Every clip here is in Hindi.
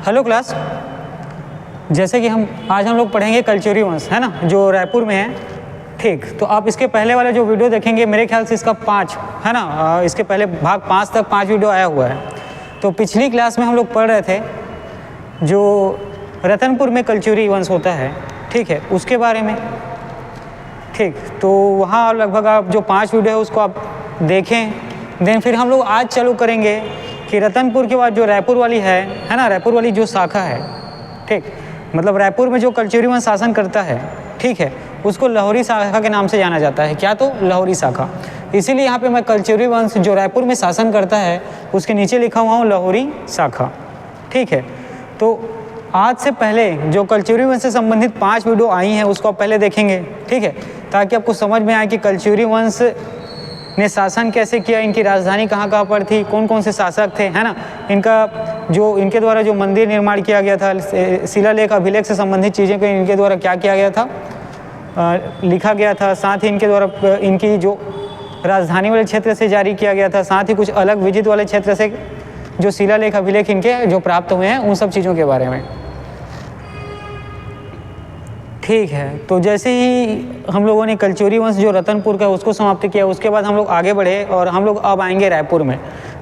हेलो क्लास, जैसे कि आज हम लोग पढ़ेंगे कलचुरी वंश, है ना, जो रायपुर में है। ठीक, तो आप इसके पहले वाला जो वीडियो देखेंगे, मेरे ख्याल से इसका 5 है ना, इसके पहले भाग 5 तक 5 वीडियो आया हुआ है। तो पिछली क्लास में हम लोग पढ़ रहे थे जो रतनपुर में कलचुरी वंश होता है, ठीक है, उसके बारे में। ठीक, तो वहाँ लगभग आप जो 5 वीडियो है उसको आप देखें। देन फिर हम लोग आज चालू करेंगे कि रतनपुर के बाद जो रायपुर वाली है ना, रायपुर वाली जो शाखा है, ठीक, मतलब रायपुर में जो कलचुरी वंश शासन करता है, ठीक है, उसको लाहौरी शाखा के नाम से जाना जाता है। क्या? तो लाहौरी शाखा। इसीलिए यहाँ पे मैं कलचुरी वंश जो रायपुर में शासन करता है उसके नीचे लिखा हुआ हूँ लाहौरी शाखा, ठीक है। तो आज से पहले जो कलचुरी वंश से संबंधित 5 वीडियो आई हैं उसको आप पहले देखेंगे, ठीक है, ताकि आपको समझ में आए कि कलचुरी वंश ने शासन कैसे किया, इनकी राजधानी कहाँ कहाँ पर थी, कौन कौन से शासक थे, है ना, इनके द्वारा जो मंदिर निर्माण किया गया था, शिलालेख अभिलेख से संबंधित चीज़ें को इनके द्वारा क्या किया गया था, लिखा गया था। साथ ही इनके द्वारा इनकी जो राजधानी वाले क्षेत्र से जारी किया गया था, साथ ही कुछ अलग विजित वाले क्षेत्र से जो शिलालेख अभिलेख इनके जो प्राप्त हुए हैं उन सब चीज़ों के बारे में। ठीक है, तो जैसे ही हम लोगों ने कलचुरी वंश जो रतनपुर का उसको समाप्त किया, उसके बाद हम लोग आगे बढ़े और हम लोग अब आएंगे रायपुर में।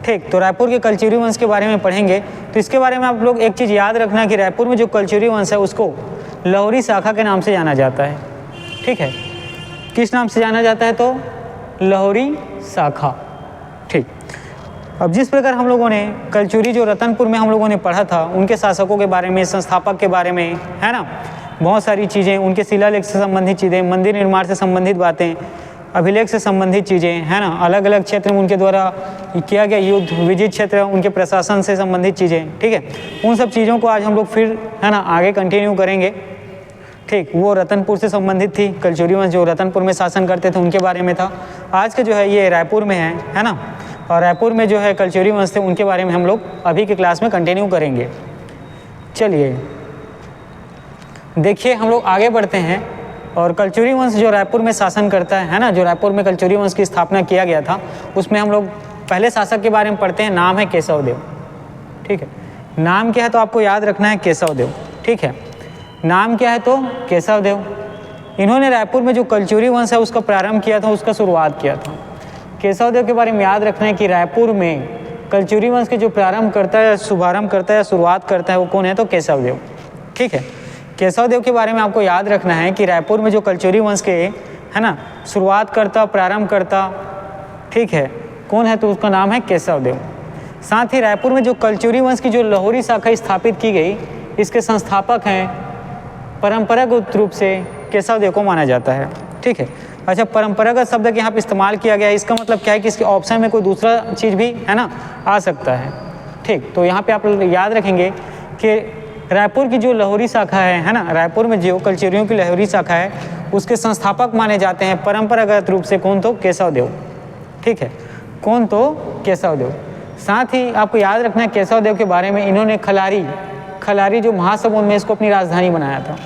ठीक, तो रायपुर के कलचुरी वंश के बारे में पढ़ेंगे। तो इसके बारे में आप लोग एक चीज़ याद रखना कि रायपुर में जो कलचुरी वंश है उसको लाहौरी शाखा के नाम से जाना जाता है, ठीक है। किस नाम से जाना जाता है? तो लाहौरी शाखा। ठीक, अब जिस प्रकार हम लोगों ने कलचुरी जो रतनपुर में हम लोगों ने पढ़ा था, उनके शासकों के बारे में, संस्थापक के बारे में, है ना, बहुत सारी चीज़ें, उनके शिलालेख से संबंधित चीज़ें, मंदिर निर्माण से संबंधित बातें, अभिलेख से संबंधित चीज़ें, है ना, अलग अलग क्षेत्र में उनके द्वारा किया गया युद्ध, विजित क्षेत्र, उनके प्रशासन से संबंधित चीज़ें, ठीक है, उन सब चीज़ों को आज हम लोग फिर, है ना, आगे कंटिन्यू करेंगे। ठीक, वो रतनपुर से संबंधित थी, कलचुरी वंश जो रतनपुर में शासन करते थे उनके बारे में था। आज के जो है ये रायपुर में है ना, और रायपुर में जो है कलचुरी वंश थे उनके बारे में हम लोग अभी के क्लास में कंटिन्यू करेंगे। चलिए देखिए, हम लोग आगे बढ़ते हैं। और कलचुरी वंश जो रायपुर में शासन करता है ना, जो रायपुर में कलचुरी वंश की स्थापना किया गया था, उसमें हम लोग पहले शासक के बारे में पढ़ते हैं। नाम है केशव देव, ठीक है। नाम क्या है तो आपको याद रखना है केशव देव, ठीक है। नाम क्या है तो केशव देव। इन्होंने रायपुर में जो कलचुरी वंश है उसका प्रारंभ किया था, उसका शुरुआत किया था। केशव देव के बारे में याद रखना है कि रायपुर में कलचुरी वंश के जो प्रारंभ करता है, शुभारंभ करता है, शुरुआत करता है, वो कौन है? तो केशव देव, ठीक है। केशव देव के बारे में आपको याद रखना है कि रायपुर में जो कलचुरी वंश के, है ना, शुरुआत करता, प्रारंभ करता, ठीक है, कौन है? तो उसका नाम है केशव देव। साथ ही रायपुर में जो कलचुरी वंश की जो लाहौरी शाखा स्थापित की गई, इसके संस्थापक हैं, परंपरागत रूप से केशव देव को माना जाता है, ठीक है। अच्छा, परंपरागत शब्द के यहाँ पे इस्तेमाल किया गया है, इसका मतलब क्या है कि इसके ऑप्शन में कोई दूसरा चीज़ भी, है ना, आ सकता है। ठीक, तो यहाँ पे आप याद रखेंगे कि रायपुर की जो लाहौरी शाखा है ना, रायपुर में जो कलचुरियों की लाहौरी शाखा है उसके संस्थापक माने जाते हैं परंपरागत रूप से कौन? तो केशव देव, ठीक है। कौन? तो केशव देव। साथ ही आपको याद रखना है केशव देव के बारे में, इन्होंने खलारी जो महासमुंद में, इसको अपनी राजधानी बनाया था,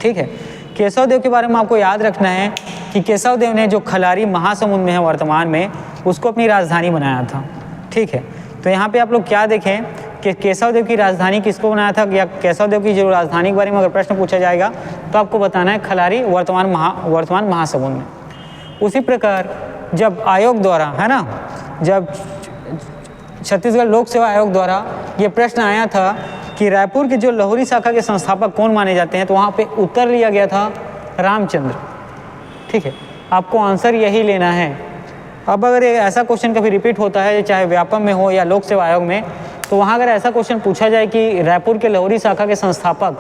ठीक है। केशव देव के बारे में आपको याद रखना है कि केशव देव ने जो खलारी महासमुंद में है वर्तमान में, उसको अपनी राजधानी बनाया था, ठीक है। तो यहाँ पे आप लोग क्या देखें कि केशव देव की राजधानी किसको बनाया था, या केशव देव की जो राजधानी के बारे में अगर प्रश्न पूछा जाएगा तो आपको बताना है खलारी वर्तमान महासमुंद में। उसी प्रकार जब आयोग द्वारा, है ना, जब छत्तीसगढ़ लोक सेवा आयोग द्वारा ये प्रश्न आया था कि रायपुर की जो लाहौरी शाखा के संस्थापक कौन माने जाते हैं, तो वहाँ पे उत्तर लिया गया था रामचंद्र, ठीक है। आपको आंसर यही लेना है। अब अगर ऐसा क्वेश्चन कभी रिपीट होता है, चाहे व्यापम में हो या लोक सेवा आयोग में, तो वहाँ अगर ऐसा क्वेश्चन पूछा जाए कि रायपुर के लाहौरी शाखा के संस्थापक,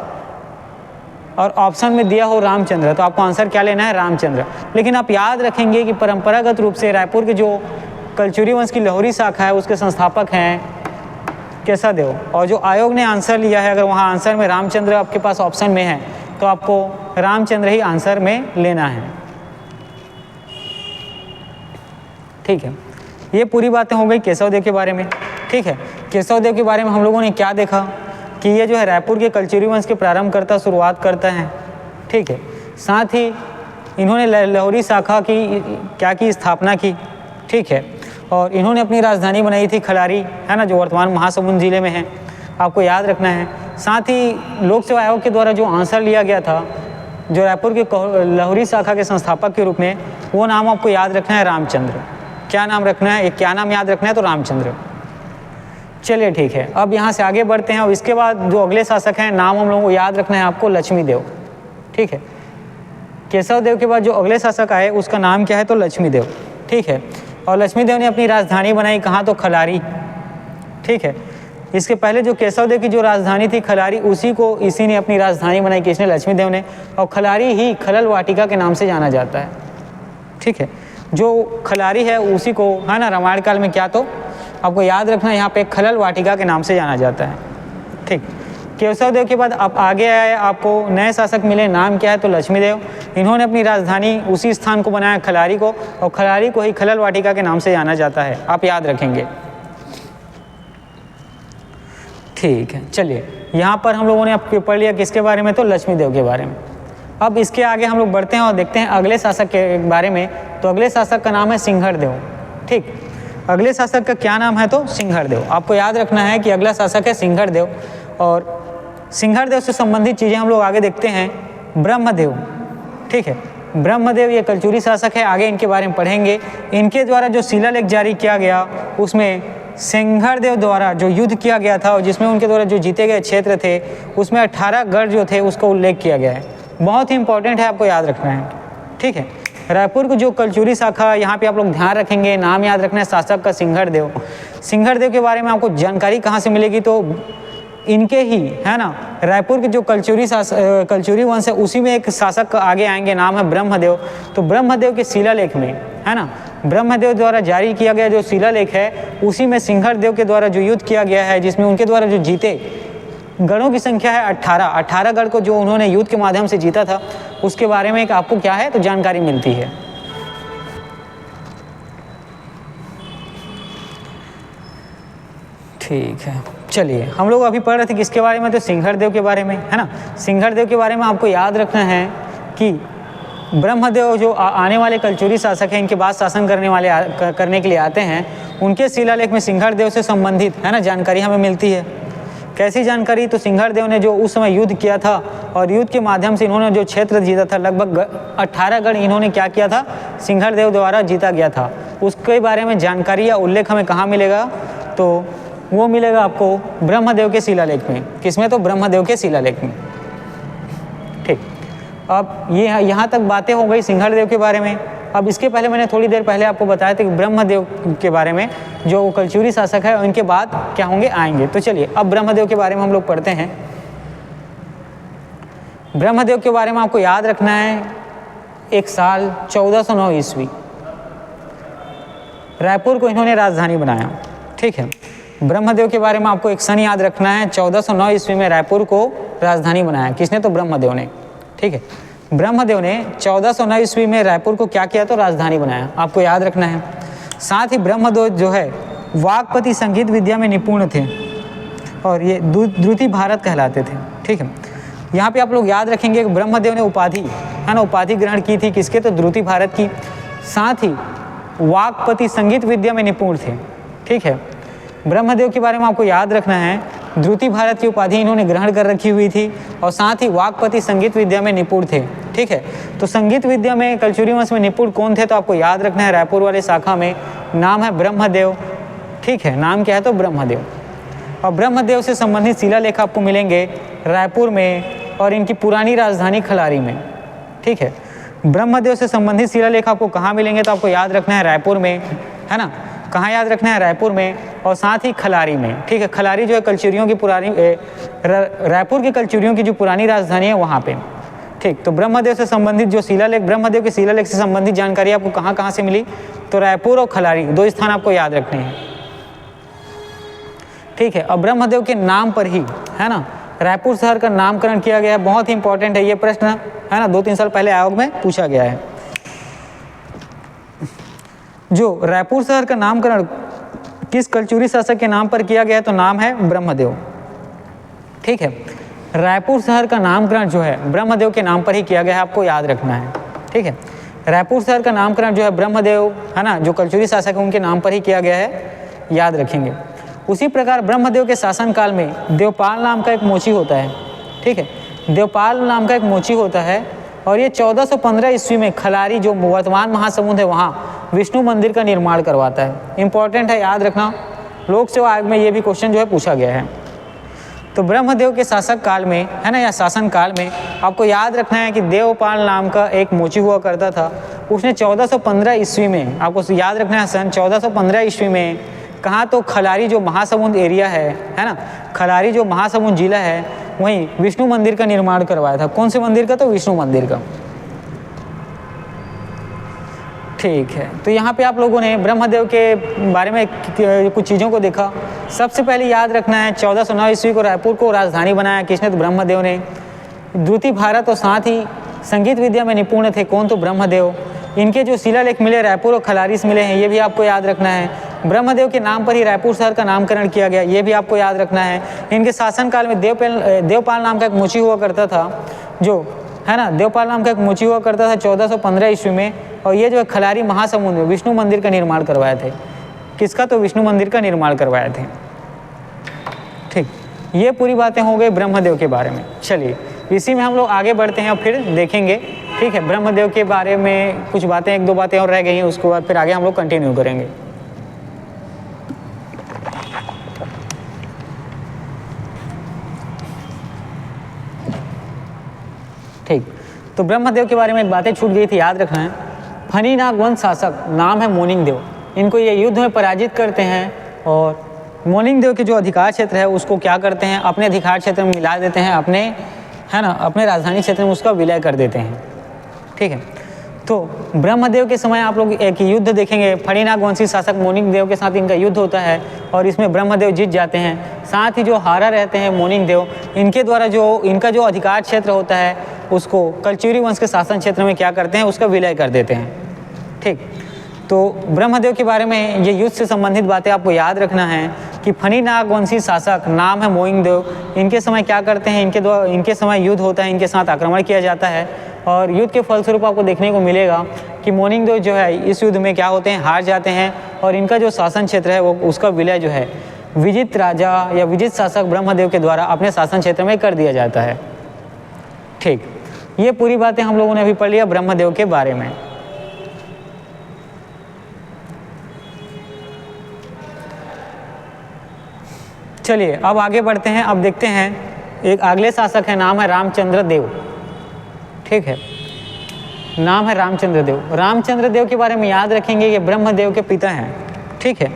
और ऑप्शन में दिया हो रामचंद्र, तो आपको आंसर क्या लेना है? रामचंद्र। लेकिन आप याद रखेंगे कि परंपरागत रूप से रायपुर के जो कलचुरी वंश की लाहौरी शाखा है उसके संस्थापक हैं केशव देव, और जो आयोग ने आंसर लिया है, अगर वहाँ आंसर में रामचंद्र आपके पास ऑप्शन में है तो आपको रामचंद्र ही आंसर में लेना है, ठीक है। ये पूरी बातें हो गई केशव देव के बारे में, ठीक है। केशव देव के बारे में हम लोगों ने क्या देखा कि ये जो है रायपुर के कलचुरी वंश के प्रारंभ करता, शुरुआत करता है, ठीक है। साथ ही इन्होंने लाहौरी शाखा की क्या की स्थापना की, ठीक है। और इन्होंने अपनी राजधानी बनाई थी खलारी, है ना, जो वर्तमान महासमुंद जिले में है, आपको याद रखना है। साथ ही लोक सेवा आयोग के द्वारा जो आंसर लिया गया था, जो रायपुर के लाहौरी शाखा के संस्थापक के रूप में, वो नाम आपको याद रखना है रामचंद्र। क्या नाम रखना है, क्या नाम याद रखना है, तो रामचंद्र। चलिए ठीक है, अब यहाँ से आगे बढ़ते हैं। और इसके बाद जो अगले शासक हैं, नाम हम लोगों को याद रखना है आपको लक्ष्मीदेव। ठीक है, केशव देव के बाद जो अगले शासक आए उसका नाम क्या है, तो लक्ष्मीदेव। ठीक है, और लक्ष्मीदेव ने अपनी राजधानी बनाई कहाँ, तो खलारी। ठीक है, इसके पहले जो केशव देव की जो राजधानी थी खलारी, इसी ने अपनी राजधानी बनाई, किसने, लक्ष्मीदेव ने। और खलारी ही खलल वाटिका के नाम से जाना जाता है। ठीक है, जो खलारी है उसी को, है ना, रामायण काल में क्या, तो आपको याद रखना यहाँ पे खलल वाटिका के नाम से जाना जाता है। ठीक, केशव देव के बाद अब आगे आए आपको नए शासक मिले, नाम क्या है, तो लक्ष्मीदेव। इन्होंने अपनी राजधानी उसी स्थान को बनाया, खलारी को, और खलारी को ही खलल वाटिका के नाम से जाना जाता है, आप याद रखेंगे। ठीक है, चलिए यहाँ पर हम लोगों ने अब पढ़ लिया किसके बारे में, तो लक्ष्मीदेव के बारे में। अब इसके आगे हम लोग बढ़ते हैं और देखते हैं अगले शासक के बारे में। तो अगले शासक का नाम है सिंहड़देव। ठीक, अगले शासक का क्या नाम है, तो सिंहड़देव। आपको याद रखना है कि अगला शासक है सिंहड़देव। और सिंहड़देव से संबंधित चीज़ें हम लोग आगे देखते हैं। ब्रह्मदेव, ठीक है, ब्रह्मदेव ये कलचुरी शासक है, आगे इनके बारे में पढ़ेंगे। इनके द्वारा जो शिलालेख जारी किया गया उसमें सिंहड़देव द्वारा जो युद्ध किया गया था और जिसमें उनके द्वारा जो जीते गए क्षेत्र थे उसमें 18 गढ़ जो थे उसका उल्लेख किया गया है। बहुत ही इंपॉर्टेंट है, आपको याद रखना है। ठीक है, रायपुर की जो कलचुरी शाखा, यहाँ पे आप लोग ध्यान रखेंगे, नाम याद रखना है शासक का सिंहड़देव। सिंहड़देव के बारे में आपको जानकारी कहाँ से मिलेगी, तो इनके ही, है ना, रायपुर के जो कलचुरी वंश है उसी में एक शासक आगे आएंगे, नाम है ब्रह्मदेव। तो ब्रह्मदेव के शिलालेख में, है ना, ब्रह्मदेव द्वारा जारी किया गया जो शिलालेख है उसी में सिंहड़देव के द्वारा जो युद्ध किया गया है, जिसमें उनके द्वारा जो जीते गढ़ों की संख्या है 18 गढ़ को जो उन्होंने युद्ध के माध्यम से जीता था, उसके बारे में एक आपको क्या है, तो जानकारी मिलती है। ठीक है, चलिए हम लोग अभी पढ़ रहे थे किसके बारे में, तो सिंहड़देव के बारे में, है ना। सिंहड़देव के बारे में आपको याद रखना है कि ब्रह्मदेव जो आने वाले कलचुरी शासक हैं, इनके बाद शासन करने के लिए आते हैं, उनके शिलालेख में सिंहड़देव से संबंधित, है ना, जानकारी हमें मिलती है। कैसी जानकारी, तो सिंहड़देव ने जो उस समय युद्ध किया था और युद्ध के माध्यम से इन्होंने जो क्षेत्र जीता था, लगभग 18 गढ़ इन्होंने क्या किया था, सिंहड़देव द्वारा जीता गया था। उसके बारे में जानकारी या उल्लेख हमें कहाँ मिलेगा, तो वो मिलेगा आपको ब्रह्मदेव के शिलालेख में। किसमें, तो ब्रह्मदेव के शिलालेख में। ठीक, अब ये यहाँ तक बातें हो गई सिंहड़देव के बारे में। अब इसके पहले मैंने थोड़ी देर पहले आपको बताया था कि ब्रह्मदेव के बारे में जो कलचुरी शासक है उनके बाद क्या होंगे, आएंगे। तो चलिए अब ब्रह्मदेव के बारे में हम लोग पढ़ते हैं। ब्रह्मदेव के बारे में आपको याद रखना है, एक साल 1409 ईस्वी रायपुर को इन्होंने राजधानी बनाया। ठीक है, ब्रह्मदेव के बारे में आपको एक सन याद रखना है, 1409 ईस्वी में रायपुर को राजधानी बनाया। किसने, तो ब्रह्मदेव ने। ठीक है, ब्रह्मदेव ने 1409 ईस्वी में रायपुर को क्या किया, तो राजधानी बनाया, आपको याद रखना है। साथ ही ब्रह्मदेव जो है वाक्पति संगीत विद्या में निपुण थे और ये द्रुति भारत कहलाते थे। ठीक है, यहाँ पे आप लोग याद रखेंगे कि ब्रह्मदेव ने उपाधि, है ना, उपाधि ग्रहण की थी, किसके, तो द्रुति भारत की। साथ ही वाक्पति संगीत विद्या में निपुण थे। ठीक है, ब्रह्मदेव के बारे में आपको याद रखना है, द्रुति भारत की उपाधि इन्होंने ग्रहण कर रखी हुई थी और साथ ही वाक्पति संगीत विद्या में निपुण थे। ठीक है, तो संगीत विद्या में कलचुरी वंश में निपुण कौन थे, तो आपको याद रखना है रायपुर वाले शाखा में नाम है ब्रह्मदेव। ठीक है, नाम क्या है, तो ब्रह्मदेव। और ब्रह्मदेव से संबंधित शिलालेख आपको मिलेंगे रायपुर में और इनकी पुरानी राजधानी खलारी में। ठीक है, ब्रह्मदेव से संबंधित शिलालेख आपको कहाँ मिलेंगे, तो आपको याद रखना है रायपुर में, है ना। कहाँ याद रखना है, रायपुर में और साथ ही खलारी में। ठीक है, खलारी जो है कलचुरियों की पुरानी, रायपुर की कलचुरियों की जो पुरानी राजधानी है वहाँ पे। ठीक, तो ब्रह्मदेव से संबंधित जो शिलालेख, ब्रह्मदेव के शिलालेख से संबंधित जानकारी आपको कहाँ कहाँ से मिली, तो रायपुर और खलारी, दो स्थान आपको याद रखने हैं। ठीक है, अब ब्रह्मदेव के नाम पर ही, है ना, रायपुर शहर का नामकरण किया गया है। बहुत ही इंपॉर्टेंट है ये प्रश्न, है ना, 2-3 साल पहले आयोग में पूछा गया है। जो रायपुर शहर का नामकरण किस कलचुरी शासक के नाम पर किया गया है, तो नाम है ब्रह्मदेव। ठीक है, रायपुर शहर का नामकरण जो है ब्रह्मदेव के नाम पर ही किया गया है, आपको याद रखना है। ठीक है, रायपुर शहर का नामकरण जो है ब्रह्मदेव है ना, जो कलचुरी शासक है उनके नाम पर ही किया गया है, याद रखेंगे। उसी प्रकार ब्रह्मदेव के शासनकाल में देवपाल नाम का एक मोची होता है, ठीक है, देवपाल नाम का एक मोची होता है, और ये 1415 ईस्वी में खलारी जो वर्तमान महासमुंद है वहाँ विष्णु मंदिर का निर्माण करवाता है। इंपॉर्टेंट है, याद रखना, लोक सेवा आयोग में ये भी क्वेश्चन जो है पूछा गया है। तो ब्रह्मदेव के शासक काल में है ना, या शासन काल में आपको याद रखना है कि देवपाल नाम का एक मोची हुआ करता था। उसने 1415 ईस्वी में, आपको याद रखना है सन 1415 ईस्वी में कहाँ, तो खलारी जो महासमुंद एरिया है ना, खलारी जो महासमुंद जिला है वहीं विष्णु मंदिर का निर्माण करवाया था। कौन से मंदिर का? तो विष्णु मंदिर का। ठीक है, तो यहाँ पे आप लोगों ने ब्रह्मदेव के बारे में कुछ चीज़ों को देखा। सबसे पहले याद रखना है 1409 ईस्वी को रायपुर को राजधानी बनाया किसने? तो ब्रह्मदेव ने। द्वितीय भारत और साथ ही संगीत विद्या में निपुण थे, कौन? तो ब्रह्मदेव। इनके जो शिलालेख मिले रायपुर और खलारीस मिले हैं, ये भी आपको याद रखना है। ब्रह्मदेव के नाम पर ही रायपुर शहर का नामकरण किया गया, ये भी आपको याद रखना है। इनके शासनकाल में देवपाल नाम का एक मोची हुआ करता था, जो है ना, देवपाल नाम का एक मोची हुआ करता था 1415 ईस्वी में, और ये जो है खलारी महासमुंद में विष्णु मंदिर का निर्माण करवाए थे। किसका? तो विष्णु मंदिर का निर्माण करवाए थे। ठीक, ये पूरी बातें हो गई ब्रह्मदेव के बारे में। चलिए इसी में हम लोग आगे बढ़ते हैं और फिर देखेंगे, ठीक है, ब्रह्मदेव के बारे में कुछ बातें, एक दो बातें और रह गई हैं, उसके बाद फिर आगे हम लोग कंटिन्यू करेंगे। ठीक, तो ब्रह्मदेव के बारे में एक बातें छूट गई थी, याद रखना है। फनी नाग वंश शासक नाम है मोनिंग देव, इनको ये युद्ध में पराजित करते हैं, और मोनिंग देव के जो अधिकार क्षेत्र है उसको क्या करते हैं? अपने अधिकार क्षेत्र में मिला देते हैं, अपने है ना, अपने राजधानी क्षेत्र में उसका विलय कर देते हैं। ठीक है, तो ब्रह्मदेव के समय आप लोग एक युद्ध देखेंगे, फणिनाग वंशी शासक मोनिंग देव के साथ इनका युद्ध होता है, और इसमें ब्रह्मदेव जीत जाते हैं। साथ ही जो हारा रहते हैं मोनिंग देव, इनके द्वारा जो इनका जो अधिकार क्षेत्र होता है उसको कलचुरी वंश के शासन क्षेत्र में क्या करते हैं? उसका विलय कर देते हैं। ठीक, तो ब्रह्मदेव के बारे में ये युद्ध से संबंधित बातें आपको याद रखना है कि फणिनाग वंशी शासक नाम है मोनिंग देव, इनके समय क्या करते हैं? इनके समय युद्ध होता है, इनके साथ आक्रमण किया जाता है, और युद्ध के फलस्वरूप आपको देखने को मिलेगा कि मोनिंग देव जो है इस युद्ध में क्या होते हैं? हार जाते हैं, और इनका जो शासन क्षेत्र है वो उसका विलय जो है विजित राजा या विजित शासक ब्रह्मदेव के द्वारा अपने शासन क्षेत्र में कर दिया जाता है। ठीक, ये पूरी बातें हम लोगों ने अभी पढ़ लिया ब्रह्मदेव के बारे में। चलिए अब आगे बढ़ते हैं। अब देखते हैं एक अगले शासक है, नाम है रामचंद्र देव। ठीक है, नाम है रामचंद्र देव। रामचंद्र देव के बारे में याद रखेंगे, ये ब्रह्मदेव के पिता हैं। ठीक है,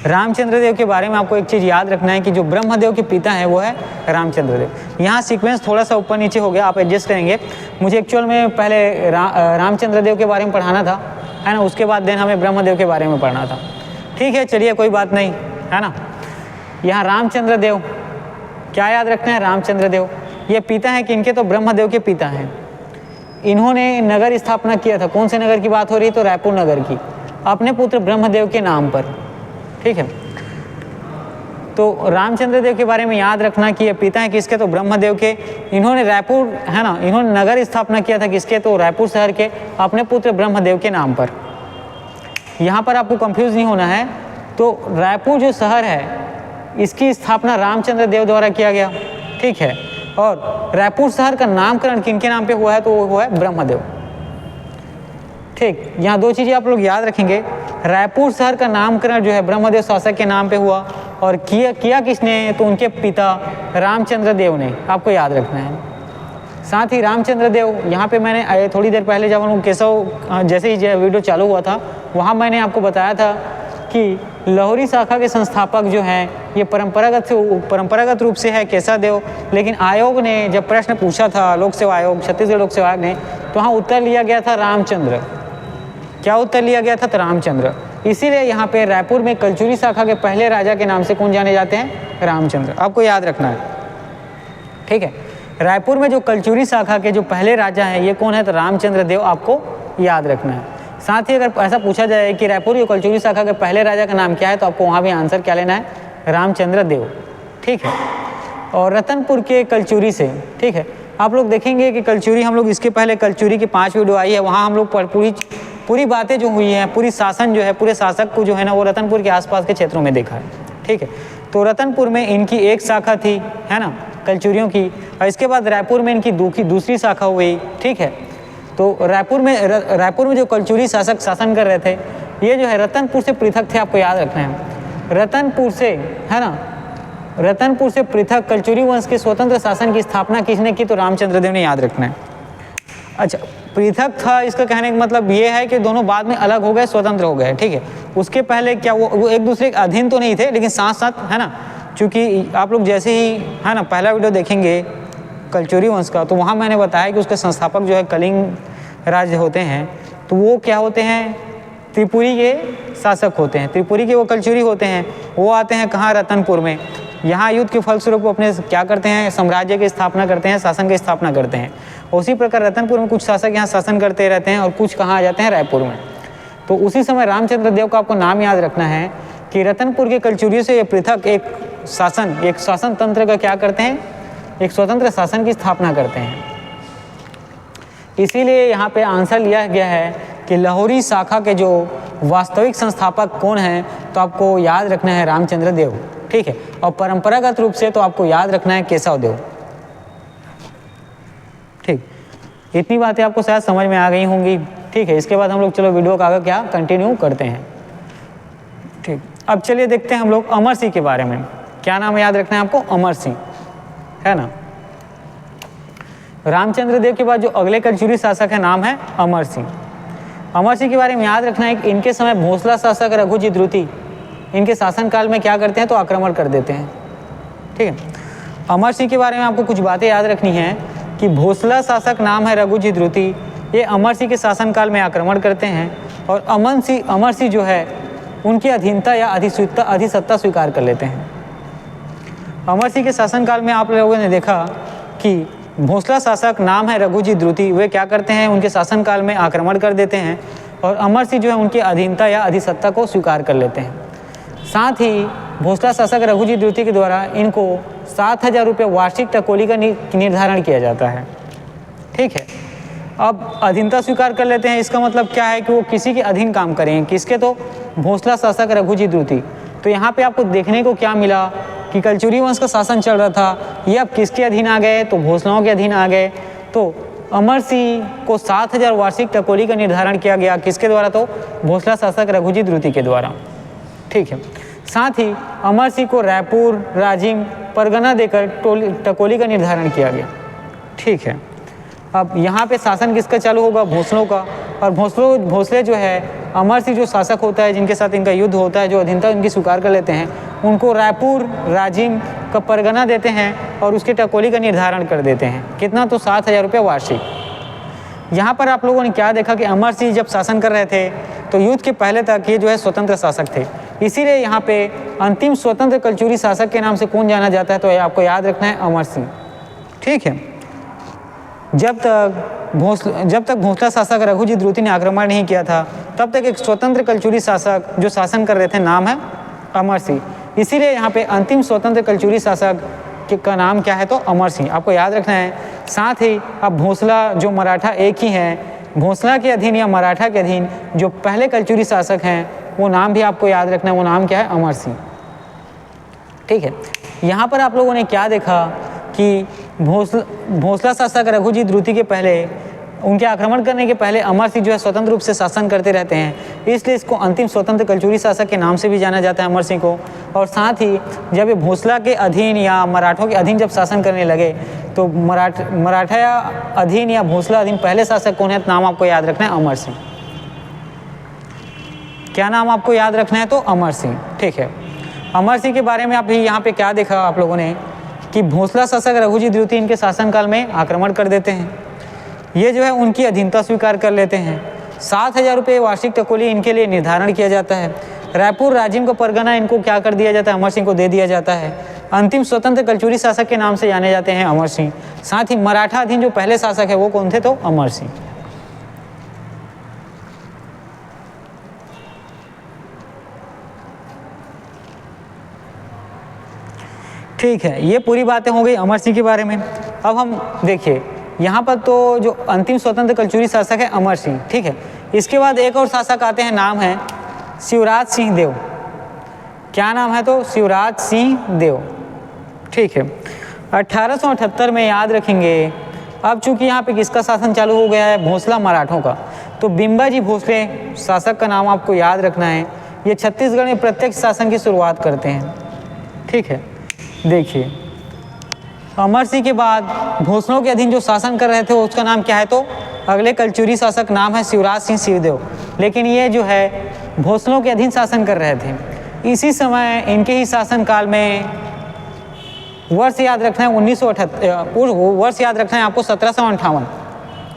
रामचंद्र देव के बारे में आपको एक चीज़ याद रखना है कि जो ब्रह्मदेव के पिता हैं वो है रामचंद्र देव। यहाँ सीक्वेंस थोड़ा सा ऊपर नीचे हो गया, आप एडजस्ट करेंगे। मुझे एक्चुअल में पहले रामचंद्र देव के बारे में पढ़ाना था, है ना, उसके बाद देन हमें ब्रह्मदेव के बारे में पढ़ना था। ठीक है, चलिए कोई बात नहीं, है ना। यहाँ रामचंद्र देव क्या याद रखना है? रामचंद्र देव ये पिता हैं किनके? तो ब्रह्मदेव के पिता हैं। इन्होंने नगर स्थापना किया था। कौन से नगर की बात हो रही है? तो रायपुर नगर की, अपने पुत्र ब्रह्मदेव के नाम पर। ठीक है, तो रामचंद्र देव के बारे में याद रखना कि ये पिता हैं किसके? तो ब्रह्मदेव के। इन्होंने रायपुर, है ना, इन्होंने नगर स्थापना किया था किसके? तो रायपुर शहर के, अपने पुत्र ब्रह्मदेव के नाम पर। यहाँ पर आपको कंफ्यूज नहीं होना है। तो रायपुर जो शहर है इसकी स्थापना रामचंद्र देव द्वारा किया गया। ठीक है, और रायपुर शहर का नामकरण किनके नाम पे हुआ है? तो वो हुआ है ब्रह्मदेव। ठीक, यहाँ दो चीज़ें आप लोग याद रखेंगे। रायपुर शहर का नामकरण जो है ब्रह्मदेव शासक के नाम पे हुआ, और किया किसने? तो उनके पिता रामचंद्र देव ने, आपको याद रखना है। साथ ही रामचंद्र देव, यहाँ पे मैंने थोड़ी देर पहले जब हम केशव जैसे ही वीडियो चालू हुआ था वहाँ मैंने आपको बताया था कि लाहौरी शाखा के संस्थापक जो हैं ये परंपरागत रूप से है केशव देव, लेकिन आयोग ने जब प्रश्न पूछा था, लोक सेवा आयोग, छत्तीसगढ़ लोक सेवा आयोग ने, तो वहाँ उत्तर लिया गया था रामचंद्र। क्या उत्तर लिया गया था? तो रामचंद्र। इसीलिए यहाँ पे रायपुर में कलचुरी शाखा के पहले राजा के नाम से कौन जाने जाते हैं? रामचंद्र। आपको याद रखना है। ठीक है, रायपुर में जो कलचुरी शाखा के जो पहले राजा हैं ये कौन है? तो रामचंद्र देव, आपको याद रखना है। साथ ही अगर ऐसा पूछा जाए कि रायपुर की कलचुरी शाखा के पहले राजा का नाम क्या है, तो आपको वहाँ भी आंसर क्या लेना है? रामचंद्र देव। ठीक है, और रतनपुर के कलचुरी से, ठीक है, आप लोग देखेंगे कि कलचुरी, हम लोग इसके पहले कलचुरी की 5 वीडियो आई है, वहाँ हम लोग पूरी बातें जो हुई हैं, पूरी शासन जो है, पूरे शासक को जो है ना वो रतनपुर के आसपास के क्षेत्रों में देखा है। ठीक है, तो रतनपुर में इनकी एक शाखा थी, है ना, कलचुरियों की, और इसके बाद रायपुर में इनकी दूसरी शाखा हुई। ठीक है, तो रायपुर में जो कलचुरी शासक शासन कर रहे थे, ये जो है रतनपुर से पृथक थे, आपको याद रखना है। रतनपुर से, है ना, रतनपुर से पृथक कलचुरी वंश के स्वतंत्र शासन की स्थापना किसने की? तो रामचंद्र देव ने, याद रखना है। अच्छा, पृथक था, इसका कहने का मतलब ये है कि दोनों बाद में अलग हो गए, स्वतंत्र हो गए। ठीक है, उसके पहले क्या वो एक दूसरे के अधीन तो नहीं थे, लेकिन साथ साथ, है ना, चूँकि आप लोग जैसे ही, है ना, पहला वीडियो देखेंगे कलचुरी वंश का, तो वहाँ मैंने बताया कि उसके संस्थापक जो है कलिंग राज्य होते हैं, तो वो क्या होते हैं? त्रिपुरी के शासक होते हैं, त्रिपुरी के वो कलचुरी होते हैं। वो आते हैं कहाँ? रतनपुर में। यहाँ युद्ध के फलस्वरूप अपने क्या करते हैं? साम्राज्य की स्थापना करते हैं, शासन की स्थापना करते हैं। उसी प्रकार रतनपुर में कुछ शासक यहाँ शासन करते रहते हैं और कुछ कहाँ आ जाते हैं? रायपुर में। तो उसी समय रामचंद्र देव का आपको नाम याद रखना है कि रतनपुर के कलचुरियों से ये पृथक एक शासन तंत्र का क्या करते हैं? एक स्वतंत्र शासन की स्थापना करते हैं। इसीलिए यहाँ पे आंसर लिया गया है कि लाहौरी शाखा के जो वास्तविक संस्थापक कौन हैं? तो आपको याद रखना है रामचंद्र देव। ठीक है, और परंपरागत रूप से तो आपको याद रखना है केशव देव। ठीक, इतनी बातें आपको शायद समझ में आ गई होंगी। ठीक है, इसके बाद हम लोग चलो वीडियो का आगे क्या कंटिन्यू करते हैं। ठीक, अब चलिए देखते हैं हम लोग अमर सिंह के बारे में। क्या नाम याद रखना है आपको? अमर सिंह, है ना। रामचंद्र देव के बाद जो अगले कलचुरी शासक है, नाम है अमर सिंह। अमर सिंह के बारे में याद रखना है कि इनके समय भोसला शासक रघुजी द्रुति इनके शासनकाल में क्या करते हैं? तो आक्रमण कर देते हैं। ठीक है, अमर सिंह के बारे में आपको कुछ बातें याद रखनी है कि भोसला शासक नाम है रघुजी द्रुति, ये अमर सिंह के शासनकाल में आक्रमण करते हैं और अमर सिंह जो है उनकी अधीनता या अधिसत्ता स्वीकार कर लेते हैं। अमर सिंह के शासनकाल में आप लोगों ने देखा कि भोसला शासक नाम है रघुजी द्रुति, वे क्या करते हैं? उनके शासनकाल में आक्रमण कर देते हैं और अमर सिंह जो है उनकी अधीनता या अधिसत्ता को स्वीकार कर लेते हैं। साथ ही भोसला शासक रघुजी द्रुति के द्वारा इनको 7,000 रुपये वार्षिक टकोली का निर्धारण किया जाता है। ठीक है, अब अधीनता स्वीकार कर लेते हैं, इसका मतलब क्या है कि वो किसी के अधीन काम करेंगे। किसके? तो भोसला शासक रघुजी द्रुति। तो यहाँ पे आपको देखने को क्या मिला कि कलचुरी वंश का शासन चल रहा था, ये अब किसके अधीन आ गए? तो भोसलाओं के अधीन आ गए। तो अमर सिंह को 7,000 वार्षिक टकोली का निर्धारण किया गया, किसके द्वारा? तो भोसला शासक रघुजी द्रुति के द्वारा। ठीक है, साथ ही अमर सिंह को रायपुर, राजिम, परगना देकर टकोली का निर्धारण किया गया। ठीक है, अब यहाँ पे शासन किसका चालू होगा? भोसलों का। और भोसले जो है अमर सिंह जो शासक होता है, जिनके साथ इनका युद्ध होता है, जो अधीनता उनकी स्वीकार कर लेते हैं, उनको रायपुर, राजिम का परगना देते हैं और उसके टकोली का निर्धारण कर देते हैं। कितना? तो 7,000 रुपये वार्षिक। यहाँ पर आप लोगों ने क्या देखा कि अमर सिंह जब शासन कर रहे थे तो युद्ध के पहले तक ये जो है स्वतंत्र शासक थे। इसीलिए यहाँ पे अंतिम स्वतंत्र कलचुरी शासक के नाम से कौन जाना जाता है? तो ये आपको याद रखना है, अमर सिंह। ठीक है, जब तक भोसला शासक रघुजी द्रुति ने आक्रमण नहीं किया था, तब तक एक स्वतंत्र कलचुरी शासक जो शासन कर रहे थे, नाम है अमर सिंह। इसीलिए यहाँ पे अंतिम स्वतंत्र कलचुरी शासक का नाम क्या है? तो अमर सिंह, आपको याद रखना है। साथ ही अब भोसला जो मराठा एक ही है, भोसला के अधीन या मराठा के अधीन जो पहले कलचुरी शासक हैं, वो नाम भी आपको याद रखना है। वो नाम क्या है? अमर सिंह। ठीक है, यहाँ पर आप लोगों ने क्या देखा कि भोसला शासक रघुजी द्रुति के पहले, उनके आक्रमण करने के पहले अमर सिंह जो है स्वतंत्र रूप से शासन करते रहते हैं, इसलिए इसको अंतिम स्वतंत्र कलचुरी शासक के नाम से भी जाना जाता है, अमर सिंह को। और साथ ही जब ये भोसला के अधीन या मराठों के अधीन जब शासन करने लगे, तो मराठा या अधीन या भोसला अधीन पहले शासक कौन है? नाम आपको याद रखना है, अमर सिंह। क्या नाम आपको याद रखना है? तो अमर सिंह। ठीक है, अमर सिंह के बारे में आप यहाँ पे क्या देखा आप लोगों ने कि भोसला शासक रघुजी द्रुति इनके शासनकाल में आक्रमण कर देते हैं, ये जो है उनकी अधीनता स्वीकार कर लेते हैं। 7,000 रुपये वार्षिक टकोली इनके लिए निर्धारण किया जाता है। रायपुर, राजिम का परगना इनको क्या कर दिया जाता है? अमर सिंह को दे दिया जाता है। अंतिम स्वतंत्र कलचुरी शासक के नाम से जाने जाते हैं अमर सिंह। साथ ही मराठा अधीन जो पहले शासक है वो कौन थे? तो अमर सिंह। ठीक है, ये पूरी बातें हो गई अमर सिंह के बारे में। अब हम देखिए यहाँ पर तो जो अंतिम स्वतंत्र कलचुरी शासक है अमर सिंह, ठीक है। इसके बाद एक और शासक आते हैं, नाम है शिवराज सिंह देव। क्या नाम है? तो शिवराज सिंह देव, ठीक है। 1878 में याद रखेंगे। अब चूंकि यहाँ पे किसका शासन चालू हो गया है? भोसला मराठों का। तो बिम्बाजी भोसले शासक का नाम आपको याद रखना है। ये छत्तीसगढ़ में प्रत्यक्ष शासन की शुरुआत करते हैं, ठीक है। देखिए, अमर सिंह के बाद भोसलों के अधीन जो शासन कर रहे थे उसका नाम क्या है? तो अगले कलचुरी शासक नाम है शिवराज सिंह सिंहदेव। लेकिन ये जो है भोसलों के अधीन शासन कर रहे थे। इसी समय इनके ही शासनकाल में वर्ष याद रखना है 1978, वर्ष याद रखना है आपको 1758,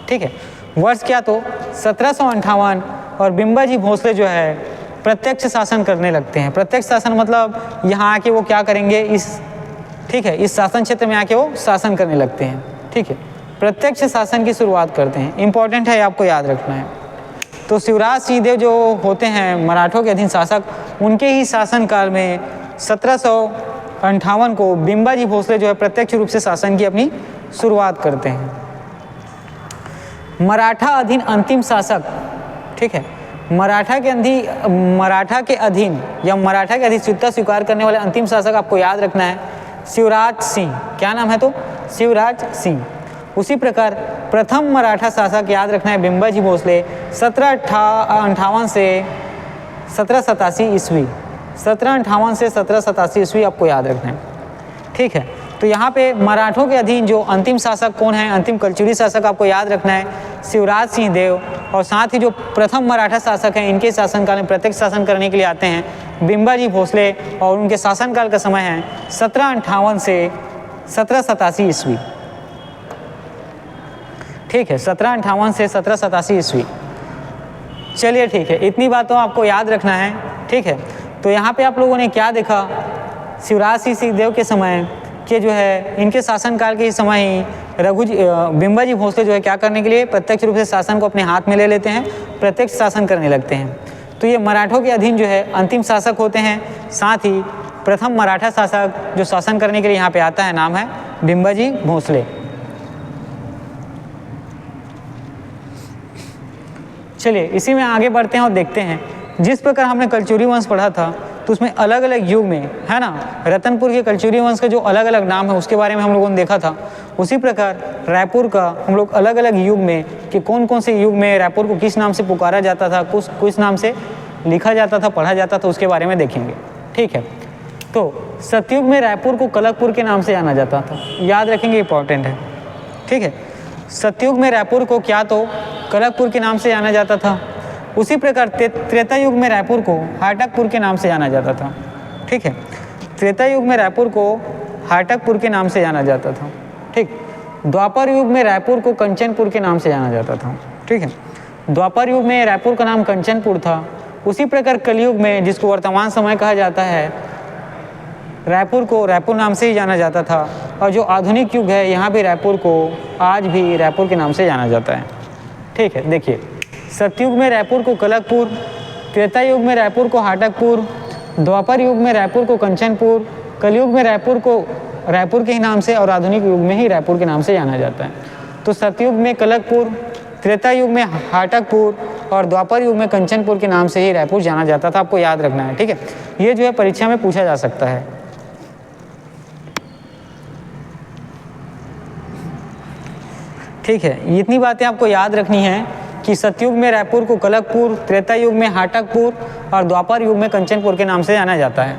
ठीक है। वर्ष क्या? तो 1758। और बिम्बाजी भोसले जो है प्रत्यक्ष शासन करने लगते हैं। प्रत्यक्ष शासन मतलब यहाँ आके वो क्या करेंगे? ठीक है, इस शासन क्षेत्र में आके वो शासन करने लगते हैं, ठीक है। प्रत्यक्ष शासन की शुरुआत करते हैं। इंपॉर्टेंट है, आपको याद रखना है। तो शिवराज सिंह देव जो होते हैं मराठों के अधीन शासक, उनके ही शासनकाल में 1758 को बिम्बाजी भोसले जो है प्रत्यक्ष रूप से शासन की अपनी शुरुआत करते हैं। मराठा अधीन अंतिम शासक, ठीक है। मराठा के अधीन या मराठा की अधिसूचना स्वीकार करने वाले अंतिम शासक आपको याद रखना है शिवराज सिंह। क्या नाम है? तो शिवराज सिंह। उसी प्रकार प्रथम मराठा शासक याद रखना है बिम्बाजी भोसले, 1758 से 1787 ईस्वी। 1758 से 1787 ईस्वी आपको याद रखना है, ठीक है। तो यहाँ पे मराठों के अधीन जो अंतिम शासक कौन है? अंतिम कलचुरी शासक आपको याद रखना है शिवराज सिंह देव। और साथ ही जो प्रथम मराठा शासक हैं, इनके शासनकाल में प्रत्यक्ष शासन करने के लिए आते हैं बिम्बाजी भोसले। और उनके शासनकाल का समय है 1758 से 1787 ईस्वी, ठीक है। 1758 से 1787 ईस्वी। चलिए, ठीक है, इतनी बातों आपको याद रखना है, ठीक है। तो यहाँ पे आप लोगों ने क्या देखा? शिवराज सिंह देव के समय के जो है इनके शासनकाल के समय ही बिम्बाजी भोसले जो है क्या करने के लिए? प्रत्यक्ष रूप से शासन को अपने हाथ में ले लेते हैं, प्रत्यक्ष शासन करने लगते हैं। तो ये मराठों के अधीन जो है अंतिम शासक होते हैं। साथ ही प्रथम मराठा शासक जो शासन करने के लिए यहाँ पे आता है, नाम है बिम्बाजी भोसले। चलिए, इसी में आगे बढ़ते हैं और देखते हैं। जिस प्रकार हमने कलचुरी वंश पढ़ा था तो उसमें अलग अलग युग में, है ना, रतनपुर के कलचुरी वंश के जो अलग अलग नाम है उसके बारे में हम लोगों ने देखा था। उसी प्रकार रायपुर का हम लोग अलग अलग युग में कि कौन कौन से युग में रायपुर को किस नाम से पुकारा जाता था, किस नाम से लिखा जाता था, पढ़ा जाता था, उसके बारे में देखेंगे, ठीक है। तो सतयुग में रायपुर को कलकपुर के नाम से जाना जाता था, याद रखेंगे, इंपॉर्टेंट है, ठीक है। सतयुग में रायपुर को क्या? तो कलकपुर के नाम से जाना जाता था। उसी प्रकार त्रेता युग में रायपुर को हाटकपुर के नाम से जाना जाता था, ठीक है। त्रेता युग में रायपुर को हाटकपुर के नाम से जाना जाता था, ठीक। द्वापर युग में रायपुर को कंचनपुर के नाम से जाना जाता था, ठीक है। द्वापर युग में रायपुर का नाम कंचनपुर था। उसी प्रकार कलयुग में, जिसको वर्तमान समय कहा जाता है, रायपुर को रायपुर नाम से ही जाना जाता था। और जो आधुनिक युग है, यहाँ भी रायपुर को आज भी रायपुर के नाम से जाना जाता है, ठीक है। देखिए, सतयुग में रायपुर को कलकपुर, त्रेता युग में रायपुर को हाटकपुर, द्वापर युग में रायपुर को कंचनपुर, कलयुग में रायपुर को रायपुर के ही नाम से और आधुनिक युग में ही रायपुर के नाम से जाना जाता है। तो सतयुग में कलकपुर, त्रेता युग में हाटकपुर और द्वापर युग में कंचनपुर के नाम से ही रायपुर जाना जाता था। आपको याद रखना है, ठीक है। ये जो है परीक्षा में पूछा जा सकता है, ठीक है। इतनी बातें आपको याद रखनी है कि सतयुग में रायपुर को कलकपुर, त्रेता युग में हाटकपुर और द्वापर युग में कंचनपुर के नाम से जाना जाता है।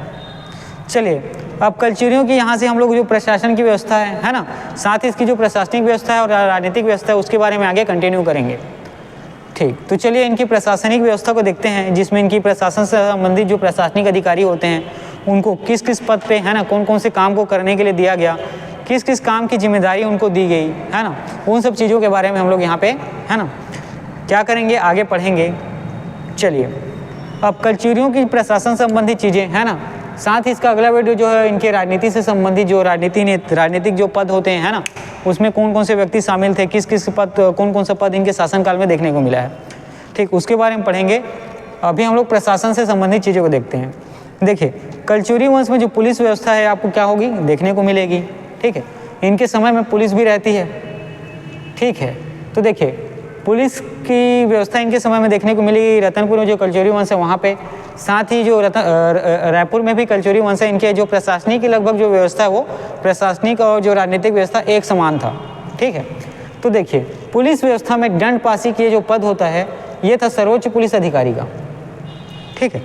चलिए, अब कलचुरियों की यहाँ से हम लोग जो प्रशासन की व्यवस्था है ना, साथ ही इसकी जो प्रशासनिक व्यवस्था है और राजनीतिक व्यवस्था है उसके बारे में आगे कंटिन्यू करेंगे, ठीक। तो चलिए इनकी प्रशासनिक व्यवस्था को देखते हैं, जिसमें इनकी प्रशासन से संबंधित जो प्रशासनिक अधिकारी होते हैं उनको किस किस पद पे, है ना, कौन कौन से काम को करने के लिए दिया गया, किस किस काम की जिम्मेदारी उनको दी गई, है ना, उन सब चीज़ों के बारे में हम लोग यहाँ पे, है ना, क्या करेंगे, आगे पढ़ेंगे। चलिए, अब कलचुरियों की प्रशासन संबंधी चीज़ें, है ना, साथ ही इसका अगला वीडियो जो है इनके राजनीति से संबंधित जो राजनीतिक जो पद होते हैं, है ना, उसमें कौन कौन से व्यक्ति शामिल थे, किस किस पद, कौन कौन सा पद इनके शासनकाल में देखने को मिला है, ठीक, उसके बारे में पढ़ेंगे। अभी हम लोग प्रशासन से संबंधित चीज़ों को देखते हैं। देखिए, कलचुरी वंश में जो पुलिस व्यवस्था है आपको क्या होगी, देखने को मिलेगी, ठीक है। इनके समय में पुलिस भी रहती है, ठीक है। तो देखिए पुलिस की व्यवस्था इनके समय में देखने को मिली रतनपुर में जो कलचुरी वंश है वहाँ पे, साथ ही जो रायपुर में भी कलचुरी वंश है। इनके जो प्रशासनिक की लगभग जो व्यवस्था है वो प्रशासनिक और जो राजनीतिक व्यवस्था एक समान था। ठीक है। तो देखिए पुलिस व्यवस्था में दंड पासी के जो पद होता है ये था सर्वोच्च पुलिस अधिकारी का। ठीक है।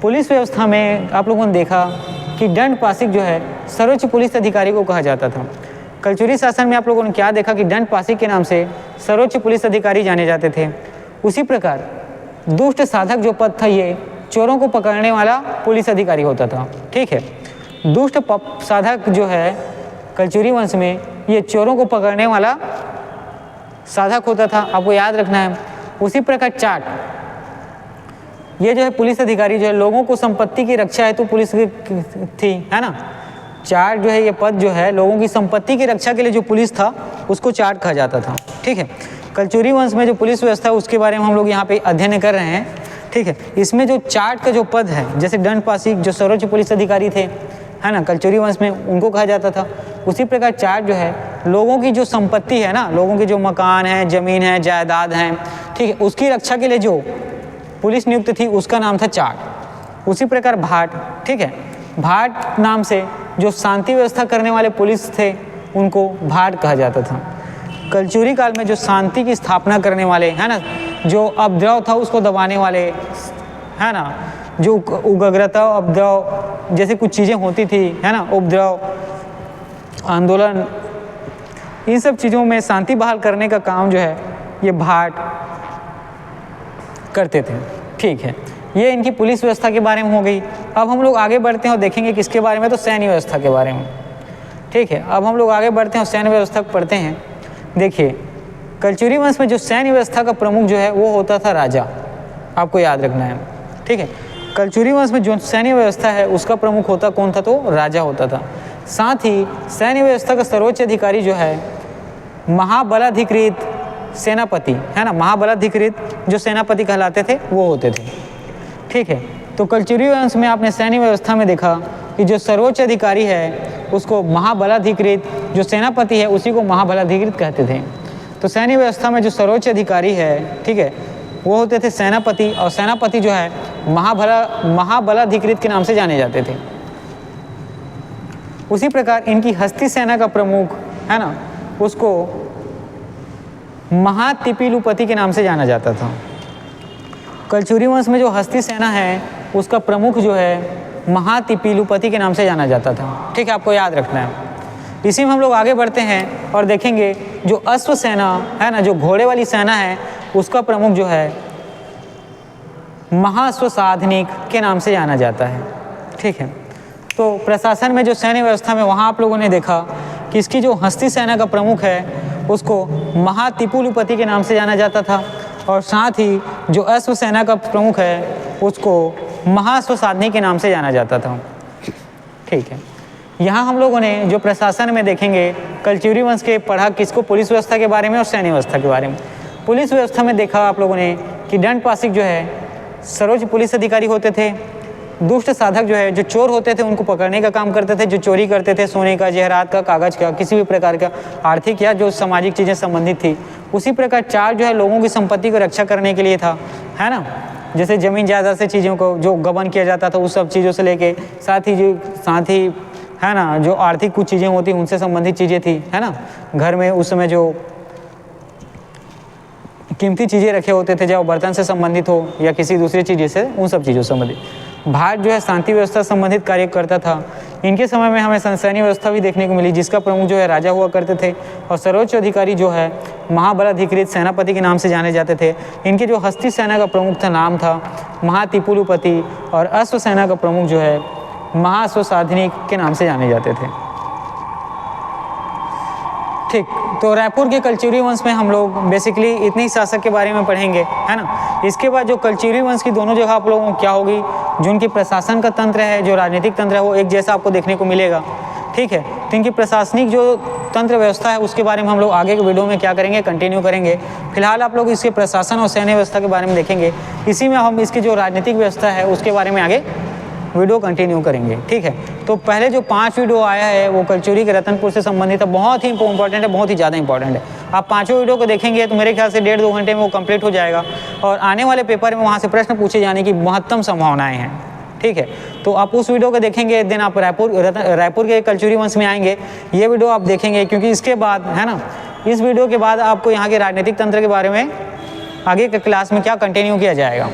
पुलिस व्यवस्था में आप लोगों ने देखा कि दंड पासिक जो है सर्वोच्च पुलिस अधिकारी को कहा जाता था। कलचुरी शासन में आप लोगों ने क्या देखा कि दंड पासिक के नाम से सर्वोच्च पुलिस अधिकारी जाने जाते थे। उसी प्रकार दुष्ट साधक जो पद था ये चोरों को पकड़ने वाला पुलिस अधिकारी होता था। ठीक है। दुष्ट साधक जो है कलचुरी वंश में ये चोरों को पकड़ने वाला साधक होता था, आपको याद रखना है। उसी प्रकार चाट ये जो है पुलिस अधिकारी जो है लोगों को संपत्ति की रक्षा हेतु पुलिस की थी, है ना। चार्ट जो है ये पद जो है लोगों की संपत्ति की रक्षा के लिए जो पुलिस था उसको चार्ट कहा जाता था। ठीक है। कलचुरी वंश में जो पुलिस व्यवस्था है उसके बारे में हम लोग यहाँ पे अध्ययन कर रहे हैं। ठीक है। इसमें जो चार्ट का जो पद है जैसे दंड पासिक जो सर्वोच्च पुलिस अधिकारी थे, है ना, कलचुरी वंश में उनको कहा जाता था। उसी प्रकार चार्ट जो है लोगों की जो संपत्ति है ना, लोगों के जो मकान है, जमीन है, जायदाद है, ठीक है, उसकी रक्षा के लिए जो पुलिस नियुक्त थी उसका नाम था चार्ट। उसी प्रकार भाट, ठीक है, भाट नाम से जो शांति व्यवस्था करने वाले पुलिस थे उनको भाट कहा जाता था। कलचुरी काल में जो शांति की स्थापना करने वाले, है ना, जो उपद्रव था उसको दबाने वाले, है ना, जो उग्रता उपद्रव जैसे कुछ चीज़ें होती थी, है ना, उपद्रव आंदोलन, इन सब चीज़ों में शांति बहाल करने का काम जो है ये भाट करते थे। ठीक है। ये इनकी पुलिस व्यवस्था के बारे में हो गई। अब हम लोग आगे बढ़ते हैं और देखेंगे किसके बारे में, तो सैन्य व्यवस्था के बारे में। ठीक है। अब हम लोग आगे बढ़ते हैं और सैन्य व्यवस्था पढ़ते हैं। देखिए कलचुरी वंश में जो सैन्य व्यवस्था का प्रमुख जो है वो होता था राजा, आपको याद रखना है। ठीक है। कलचुरी वंश में जो सैन्य व्यवस्था है उसका प्रमुख होता कौन था, तो राजा होता था। साथ ही सैन्य व्यवस्था का सर्वोच्च अधिकारी जो है महाबलाधिकृत सेनापति, है ना, महाबलाधिकृत जो सेनापति कहलाते थे वो होते थे। ठीक है। तो कलचुरी वंश में आपने सैन्य व्यवस्था में देखा कि जो सर्वोच्च अधिकारी है उसको महाबलाधिकृत, जो सेनापति है उसी को महाबलाधिकृत कहते थे। तो सैन्य व्यवस्था में जो सर्वोच्च अधिकारी है, ठीक है, वो होते थे सेनापति, और सेनापति जो है महाबलाधिकृत के नाम से जाने जाते थे। उसी प्रकार इनकी हस्ती सेना का प्रमुख, है ना, उसको महातिपिलुपति के नाम से जाना जाता था। कलचुरी वंश में जो हस्ती सेना है उसका प्रमुख जो है महातिपिलुपति के नाम से जाना जाता था। ठीक है, आपको याद रखना है। इसी में हम लोग आगे बढ़ते हैं और देखेंगे जो अश्व सेना है ना, जो घोड़े वाली सेना है उसका प्रमुख जो है महाअश्वसाधनिक के नाम से जाना जाता है। ठीक है। तो प्रशासन में जो सैन्य व्यवस्था में वहाँ आप लोगों ने देखा कि इसकी जो हस्ती सेना का प्रमुख है उसको महातिपुलुपति के नाम से जाना जाता था, और साथ ही जो अश्व सेना का प्रमुख है उसको महाअश्वसाधनी के नाम से जाना जाता था। ठीक है। यहाँ हम लोगों ने जो प्रशासन में देखेंगे कलचुरी वंश के पढ़ा किसको, पुलिस व्यवस्था के बारे में और सैन्य व्यवस्था के बारे में। पुलिस व्यवस्था में देखा आप लोगों ने कि दंड पासिक जो है सर्वोच्च पुलिस अधिकारी होते थे। दुष्ट साधक जो है, जो चोर होते थे उनको पकड़ने का काम करते थे, जो चोरी करते थे सोने का, जहरात का, कागज का, किसी भी प्रकार का आर्थिक या जो सामाजिक चीज़ें संबंधित थी। उसी प्रकार चार जो है लोगों की संपत्ति को रक्षा करने के लिए था, है ना, जैसे जमीन जायदाद से चीज़ों को जो गबन किया जाता था उस सब चीज़ों से लेके, साथ ही है ना जो आर्थिक कुछ चीज़ें होती उनसे संबंधित चीज़ें थी, है ना, घर में उस समय जो कीमती चीज़ें रखे होते थे, चाहे बर्तन से संबंधित हो या किसी दूसरी चीज़ से, उन सब चीज़ों से संबंधित। भाट जो है शांति व्यवस्था संबंधित कार्य करता था। इनके समय में हमें सैन्य व्यवस्था भी देखने को मिली जिसका प्रमुख जो है राजा हुआ करते थे, और सर्वोच्च अधिकारी जो है महाबलाधिकृत सेनापति के नाम से जाने जाते थे। इनके जो हस्ती सेना का प्रमुख था नाम था महातिपुलुपति, और अश्व सेना का प्रमुख जो है महाअश्वसाधनी के नाम से जाने जाते थे। ठीक। तो रायपुर के कलचुरी वंश में हम लोग बेसिकली इतने ही शासक के बारे में पढ़ेंगे, है ना। इसके बाद जो कलचुरी वंश की दोनों जगह आप लोगों को क्या होगी, जो उनकी प्रशासन का तंत्र है, जो राजनीतिक तंत्र है, वो एक जैसा आपको देखने को मिलेगा। ठीक है। तो इनकी प्रशासनिक जो तंत्र व्यवस्था है उसके बारे में हम लोग आगे के वीडियो में क्या करेंगे, कंटिन्यू करेंगे। फिलहाल आप लोग इसके प्रशासन और सैन्य व्यवस्था के बारे में देखेंगे। इसी में हम इसकी जो राजनीतिक व्यवस्था है उसके बारे में आगे वीडियो कंटिन्यू करेंगे। ठीक है। तो पहले जो 5 वीडियो आया है वो कलचुरी के रतनपुर से संबंधित है, बहुत ही इंपॉर्टेंट है, बहुत ही ज़्यादा इंपॉर्टेंट है। आप पाँचों वीडियो को देखेंगे तो मेरे ख्याल से 1.5-2 घंटे में वो कंप्लीट हो जाएगा और आने वाले पेपर में वहाँ से प्रश्न पूछे जाने की महत्तम संभावनाएं हैं। ठीक है, तो आप उस वीडियो को देखेंगे, देन आप रायपुर के कलचुरी वंश में आएंगे, ये वीडियो आप देखेंगे, क्योंकि इसके बाद है ना, इस वीडियो के बाद आपको यहाँ के राजनीतिक तंत्र के बारे में आगे के क्लास में क्या कंटिन्यू किया जाएगा।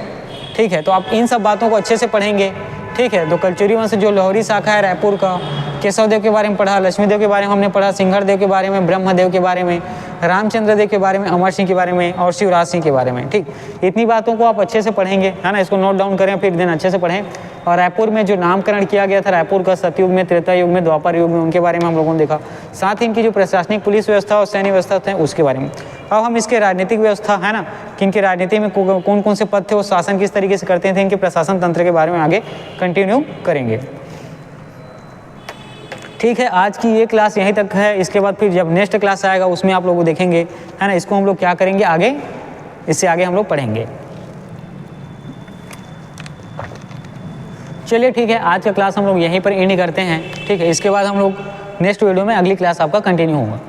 ठीक है, तो आप इन सब बातों को अच्छे से पढ़ेंगे। ठीक है, तो कलचुरी वंश जो लाहौरी शाखा है रायपुर का, केशव देव के बारे में पढ़ा, लक्ष्मी देव के बारे में हमने पढ़ा, सिंघर देव के बारे में, ब्रह्मदेव के बारे में, रामचंद्र देव के बारे में, अमर सिंह के बारे में और शिवराज सिंह के बारे में। ठीक, इतनी बातों को आप अच्छे से पढ़ेंगे, है ना, इसको नोट डाउन करें, फिर दिन अच्छे से पढ़ें। और रायपुर में जो नामकरण किया गया था रायपुर का, सतयुग में, त्रेता युग में, द्वापर युग में, उनके बारे में हम लोगों ने देखा। साथ ही इनकी जो प्रशासनिक पुलिस व्यवस्था और सैन्य व्यवस्था थे उसके बारे में। अब हम इसके राजनीतिक व्यवस्था, है ना, कि इनकी राजनीति में कौन कौन से पद थे, वो शासन किस तरीके से करते थे, इनके प्रशासन तंत्र के बारे में आगे कंटिन्यू करेंगे। ठीक है, आज की ये क्लास यहीं तक है। इसके बाद फिर जब नेक्स्ट क्लास आएगा उसमें आप लोग देखेंगे, है ना, इसको हम लोग क्या करेंगे आगे, इससे आगे हम लोग पढ़ेंगे। चलिए ठीक है, आज का क्लास हम लोग यहीं पर एंड करते हैं। ठीक है, इसके बाद हम लोग नेक्स्ट वीडियो में अगली क्लास आपका कंटिन्यू होगा।